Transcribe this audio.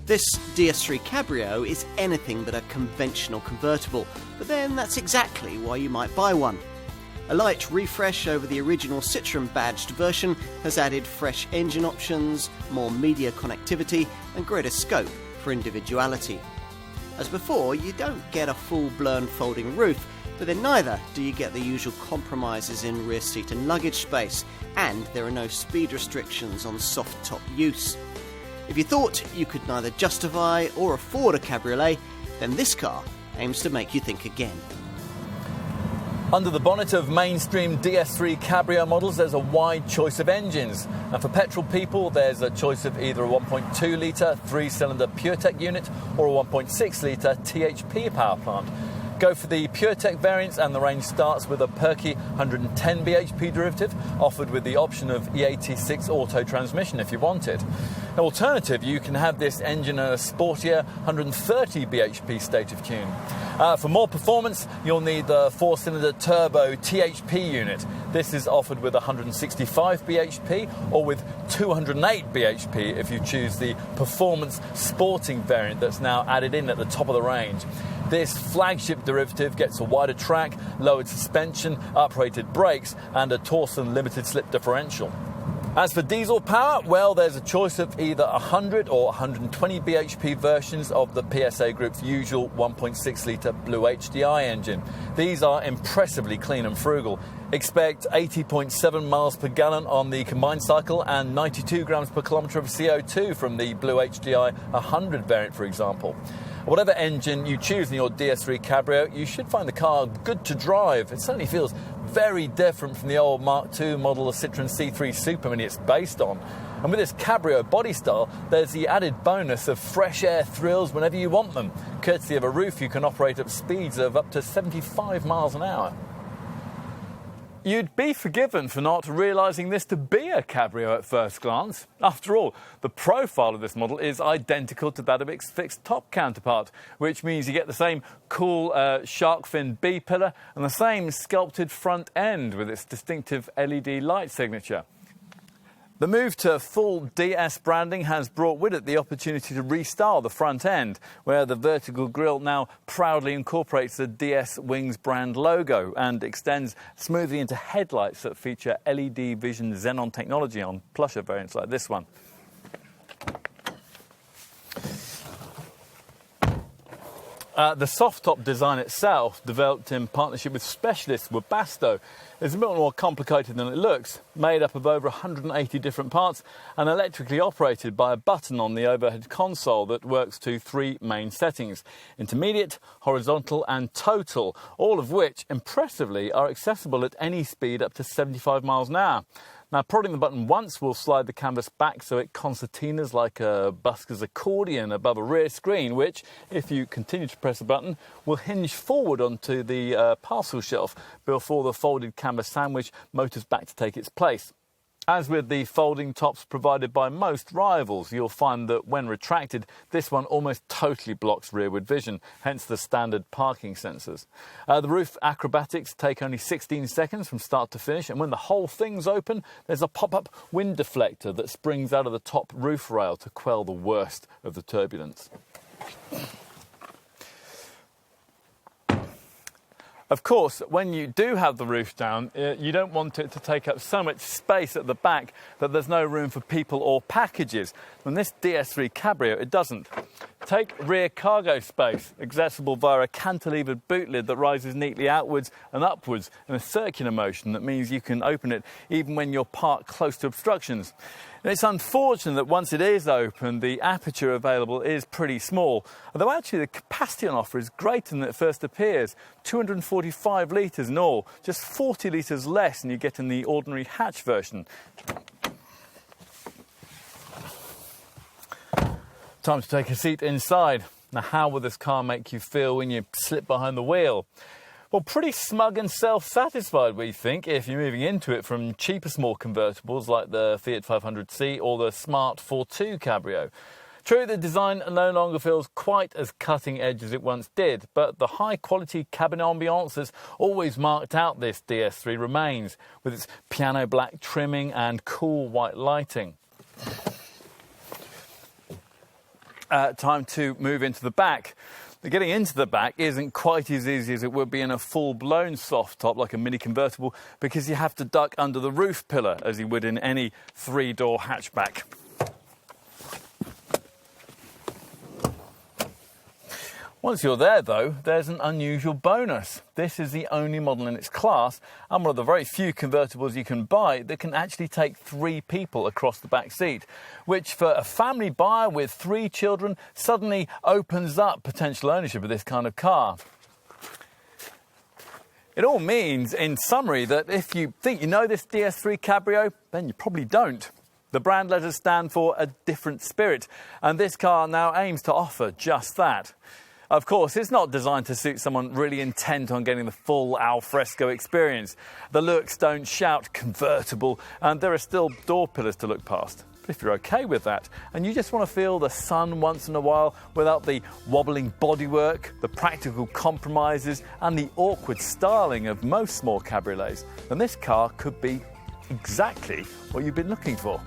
This DS3 Cabrio is anything but a conventional convertible, but then that's exactly why you might buy one. A light refresh over the original Citroën badged version has added fresh engine options, more media connectivity and greater scope for individuality. As before, you don't get a full-blown folding roof, but then neither do you get the usual compromises in rear seat and luggage space, and there are no speed restrictions on soft top use. If you thought you could neither justify or afford a cabriolet, then this car aims to make you think again. Under the bonnet of mainstream DS3 Cabrio models, there's a wide choice of engines. And for petrol people, there's a choice of either a 1.2 litre 3-cylinder PureTech unit or a 1.6 litre THP power plant. Go for the PureTech variants and the range starts with a perky 110 bhp derivative offered with the option of E86 auto transmission if you want it. An alternative, you can have this engine in a sportier 130 bhp state of tune. For more performance, you'll need the 4-cylinder turbo THP unit. This is offered with 165 bhp or with 208 bhp if you choose the performance sporting variant that's now added in at the top of the range. This flagship derivative gets a wider track, lowered suspension, uprated brakes and a Torsen limited slip differential. As for diesel power, well, there's a choice of either 100 or 120 bhp versions of the PSA Group's usual 1.6 litre Blue HDI engine. These are impressively clean and frugal. Expect 80.7 miles per gallon on the combined cycle and 92 grams per kilometre of CO2 from the Blue HDI 100 variant, for example. Whatever engine you choose in your DS3 Cabrio, you should find the car good to drive. It certainly feels very different from the old Mark II model of Citroën C3 Super Mini it's based on. And with this Cabrio body style, there's the added bonus of fresh air thrills whenever you want them, courtesy of a roof you can operate at speeds of up to 75 miles an hour. You'd be forgiven for not realising this to be a Cabrio at first glance. After all, the profile of this model is identical to that of its fixed top counterpart, which means you get the same cool shark fin B-pillar and the same sculpted front end with its distinctive LED light signature. The move to full DS branding has brought with it the opportunity to restyle the front end, where the vertical grille now proudly incorporates the DS Wings brand logo and extends smoothly into headlights that feature LED Vision Xenon technology on plusher variants like this one. The soft-top design itself, developed in partnership with specialist Webasto, is a bit more complicated than it looks, made up of over 180 different parts and electrically operated by a button on the overhead console that works to 3 main settings: intermediate, horizontal and total, all of which, impressively, are accessible at any speed up to 75 miles an hour. Now, prodding the button once will slide the canvas back so it concertinas like a busker's accordion above a rear screen, which, if you continue to press the button, will hinge forward onto the parcel shelf before the folded canvas sandwich motors back to take its place. As with the folding tops provided by most rivals, you'll find that when retracted, this one almost totally blocks rearward vision, hence the standard parking sensors. The roof acrobatics take only 16 seconds from start to finish, and when the whole thing's open, there's a pop-up wind deflector that springs out of the top roof rail to quell the worst of the turbulence. Of course, when you do have the roof down, you don't want it to take up so much space at the back that there's no room for people or packages. On this DS3 Cabrio, it doesn't. Take rear cargo space, accessible via a cantilevered boot lid that rises neatly outwards and upwards in a circular motion that means you can open it even when you're parked close to obstructions. And it's unfortunate that once it is open, the aperture available is pretty small, although actually the capacity on offer is greater than it first appears. 245 litres in all, just 40 litres less than you get in the ordinary hatch version. Time to take a seat inside. Now, how will this car make you feel when you slip behind the wheel? Well, pretty smug and self-satisfied, we think, if you're moving into it from cheaper small convertibles like the Fiat 500c or the Smart 4.2 Cabrio. True, the design no longer feels quite as cutting edge as it once did, but the high-quality cabin ambience that's always marked out this DS3 remains, with its piano black trimming and cool white lighting. time to move into the back. But getting into the back isn't quite as easy as it would be in a full-blown soft top like a mini convertible, because you have to duck under the roof pillar as you would in any three-door hatchback. Once you're there, though, there's an unusual bonus. This is the only model in its class, and one of the very few convertibles you can buy that can actually take 3 people across the back seat, which for a family buyer with 3 children suddenly opens up potential ownership of this kind of car. It all means, in summary, that if you think you know this DS3 Cabrio, then you probably don't. The brand letters stand for a different spirit, and this car now aims to offer just that. Of course, it's not designed to suit someone really intent on getting the full al fresco experience. The looks don't shout convertible, and there are still door pillars to look past. But if you're okay with that, and you just want to feel the sun once in a while without the wobbling bodywork, the practical compromises, and the awkward styling of most small cabriolets, then this car could be exactly what you've been looking for.